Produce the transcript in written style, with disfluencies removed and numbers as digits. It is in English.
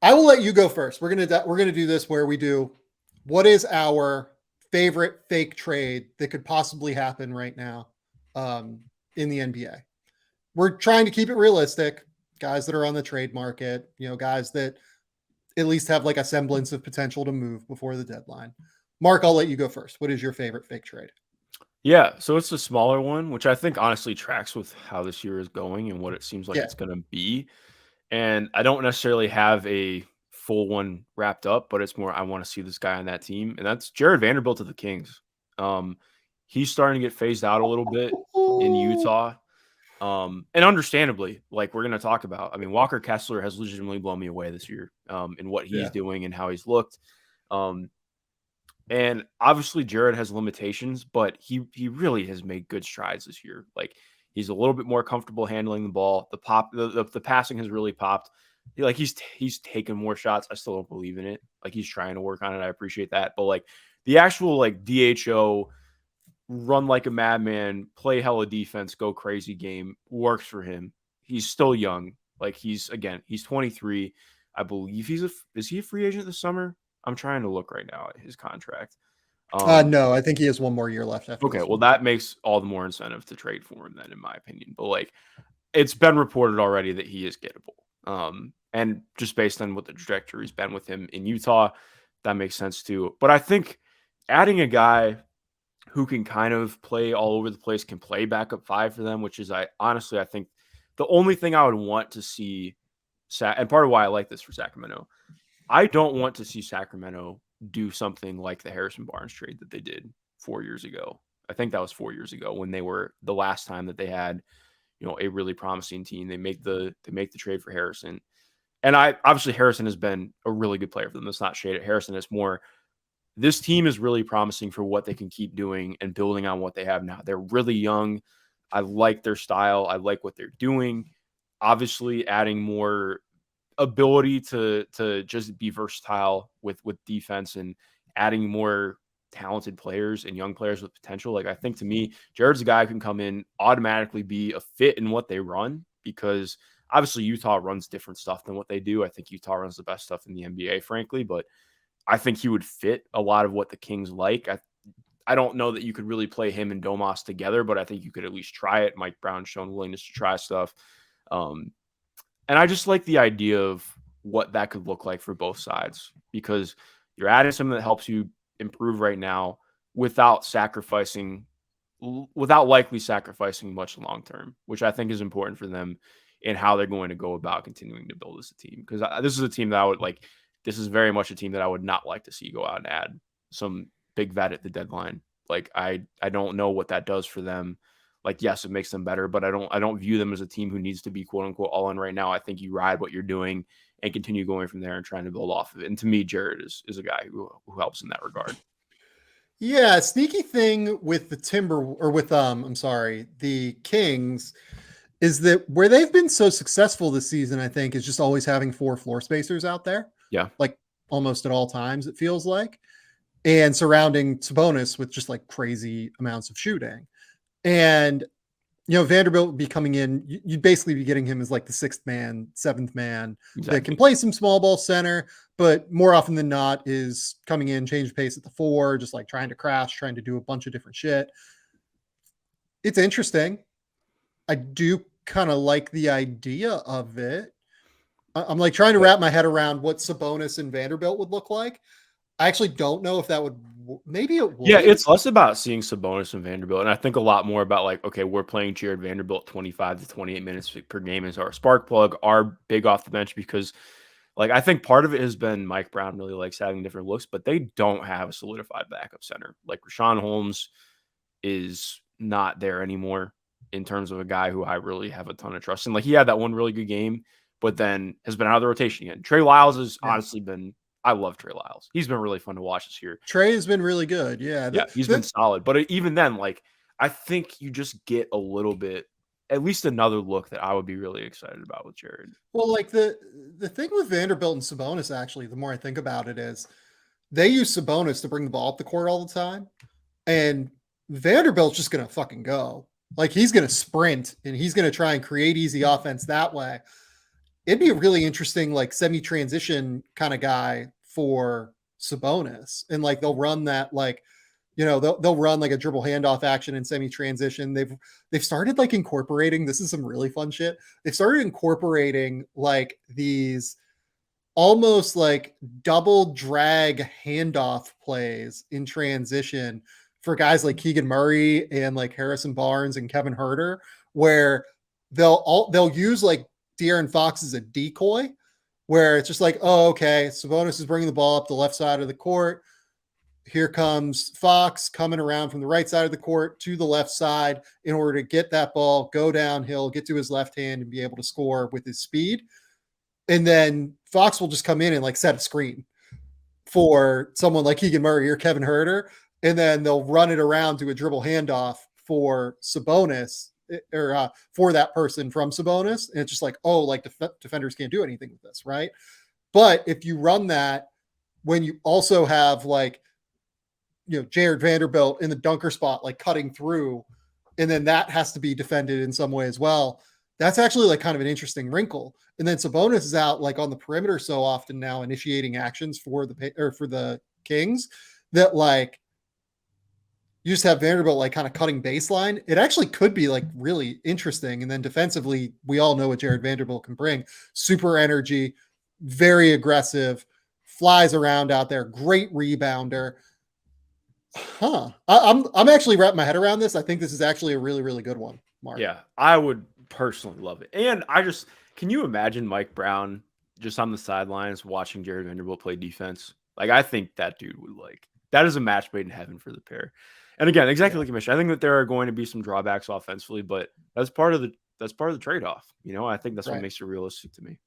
I will let you go first. We're gonna do this where we do what is our favorite fake trade that could possibly happen right now in the NBA. We're trying to keep it realistic. Guys that are on the trade market, guys that at least have like a semblance of potential to move before the deadline. Mark, I'll let you go first. What is your favorite fake trade? Yeah, so it's a smaller one, which I think honestly tracks with how this year is going and what it seems like Yeah. it's going to be. And I don't necessarily have a full one wrapped up, but it's more I want to see this guy on that team, and that's Jarred Vanderbilt of the Kings. Um, he's starting to get phased out a little bit in Utah, and understandably, like we're going to talk about. I mean, Walker Kessler has legitimately blown me away this year in what he's Yeah. doing and how he's looked. Um, and obviously, Jarred has limitations, but he really has made good strides this year. Like he's a little bit more comfortable handling the ball. The passing has really popped. He's taken more shots. I still don't believe in it. Like he's trying to work on it. I appreciate that, but like the actual like DHO run like a madman, play hella defense, go crazy game works for him. He's still young. Like he's 23. I believe is he a free agent this summer? I'm trying to look right now at his contract. No, I think he has one more year left after Okay, this well one. that makes all the more incentive to trade for him then, in my opinion. But like, it's been reported already that he is gettable. And just based on what the trajectory's been with him in Utah, that makes sense too. But I think adding a guy who can kind of play all over the place, can play backup five for them, which is I think the only thing I would want to see, and part of why I like this for Sacramento, I don't want to see Sacramento do something like the Harrison Barnes trade that they did 4 years ago. I think that was 4 years ago when they were the last time that they had, a really promising team. They make the trade for Harrison. And obviously Harrison has been a really good player for them. That's not shade at Harrison. It's more this team is really promising for what they can keep doing and building on what they have now. They're really young. I like their style. I like what they're doing. Obviously, adding more ability to just be versatile with defense and adding more talented players and young players with potential. Like I think to me, Jarred's a guy who can come in, automatically be a fit in what they run because obviously Utah runs different stuff than what they do. I think Utah runs the best stuff in the NBA, frankly, but I think he would fit a lot of what the Kings like. I don't know that you could really play him and Domas together, but I think you could at least try it. Mike Brown's shown willingness to try stuff. And I just like the idea of what that could look like for both sides because you're adding something that helps you improve right now without likely sacrificing much long term, which I think is important for them in how they're going to go about continuing to build as a team. Because this is a team that I would like. This is very much a team that I would not like to see go out and add some big vet at the deadline. Like I don't know what that does for them. Like yes, it makes them better, but I don't view them as a team who needs to be quote unquote all in right now. I think you ride what you're doing and continue going from there and trying to build off of it. And to me, Jarred is a guy who helps in that regard. Yeah, sneaky thing with the Kings is that where they've been so successful this season, I think, is just always having 4 floor spacers out there. Yeah. Like almost at all times, it feels like. And surrounding Sabonis with just like crazy amounts of shooting. And, Vanderbilt would be coming in. You'd basically be getting him as like the 6th man, 7th man that can play some small ball center, but more often than not is coming in, change pace at the 4, just like trying to crash, trying to do a bunch of different shit. It's interesting. I do kind of like the idea of it. I'm like trying to wrap my head around what Sabonis and Vanderbilt would look like. I actually don't know if that would. Maybe it would. Yeah, it's less about seeing Sabonis and Vanderbilt, and I think a lot more about like, okay, we're playing Jarred Vanderbilt 25 to 28 minutes per game as our spark plug, our big off the bench because, like, I think part of it has been Mike Brown really likes having different looks, but they don't have a solidified backup center. Like Rashawn Holmes is not there anymore in terms of a guy who I really have a ton of trust in. Like he had that one really good game, but then has been out of the rotation again. Trey Lyles has honestly been. I love Trey Lyles. He's been really fun to watch this year. Trey has been really good. Yeah. He's been solid. But even then, like, I think you just get a little bit, at least another look that I would be really excited about with Jarred. Well, like the thing with Vanderbilt and Sabonis, actually, the more I think about it is they use Sabonis to bring the ball up the court all the time. And Vanderbilt's just going to fucking go. Like he's going to sprint and he's going to try and create easy offense that way. it'd be a really interesting like semi-transition kind of guy for Sabonis, and like they'll run that like, they'll run like a dribble handoff action in semi-transition. They've started like incorporating, this is some really fun shit. They've started incorporating like these almost like double drag handoff plays in transition for guys like Keegan Murray and like Harrison Barnes and Kevin Huerter, where they'll use like De'Aaron Fox as a decoy, where it's just like, oh, okay, Sabonis is bringing the ball up the left side of the court. Here comes Fox coming around from the right side of the court to the left side in order to get that ball, go downhill, get to his left hand, and be able to score with his speed. And then Fox will just come in and like set a screen for someone like Keegan Murray or Kevin Huerter, and then they'll run it around to a dribble handoff for Sabonis, or for that person from Sabonis. And it's just like, oh, like defenders can't do anything with this, right? But if you run that when you also have like, Jarred Vanderbilt in the dunker spot, like cutting through, and then that has to be defended in some way as well, that's actually like kind of an interesting wrinkle. And then Sabonis is out like on the perimeter so often now, initiating actions for the Kings, that like you just have Vanderbilt like kind of cutting baseline. It actually could be like really interesting. And then defensively, we all know what Jarred Vanderbilt can bring: super energy, very aggressive, flies around out there, great rebounder. I'm actually wrapping my head around this. I think this is actually a really, really good one, Mark. Yeah, I would personally love it. And can you imagine Mike Brown just on the sidelines watching Jarred Vanderbilt play defense? Like, I think that dude would that is a match made in heaven for the pair. And again, exactly like you mentioned, I think that there are going to be some drawbacks offensively, but that's part of the trade-off. I think that's what makes it realistic to me.